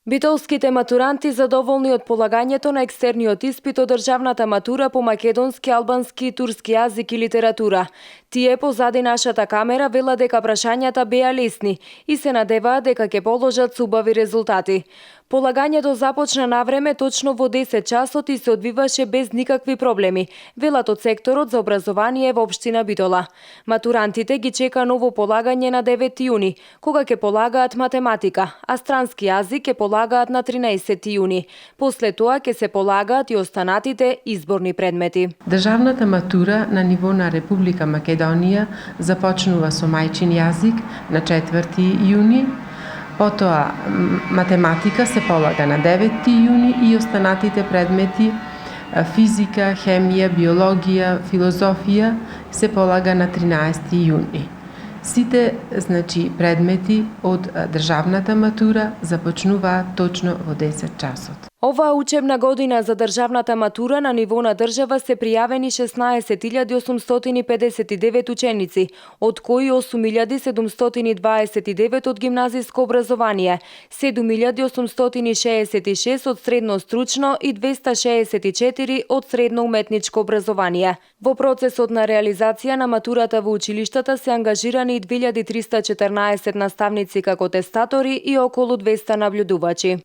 Битолските матуранти задоволни од полагањето на екстерниот испит од државната матура по македонски, албански и турски јазик и литература. Тие позади нашата камера велат дека прашањата беа лесни и се надеваат дека ќе положат убави резултати. Полагањето започна на време точно во 10 часот и се одвиваше без никакви проблеми, велат од секторот за образование во општина Битола. Матурантите ги чека ново полагање на 9 јуни, кога ќе полагаат математика, а странски јазик ќе полагаат на 13 јуни. После тоа ќе се полагаат и останатите изборни предмети. Државната матура на ниво на Република Македонија започнува со мајчин јазик на 4 јуни, потоа математика се полага на 9 јуни и останатите предмети физика, хемија, биологија, филозофија се полага на 13 јуни. Сите предмети од државната матура започнуваат точно во 10 часот. Оваа учебна година за државната матура на ниво на држава се пријавени 16.859 ученици, од кои 8.729 од гимназиско образование, 7.866 од средно стручно и 264 од средно уметничко образование. Во процесот на реализација на матурата во училиштата се ангажирани 2314 наставници како тестатори и околу 200 наблюдувачи.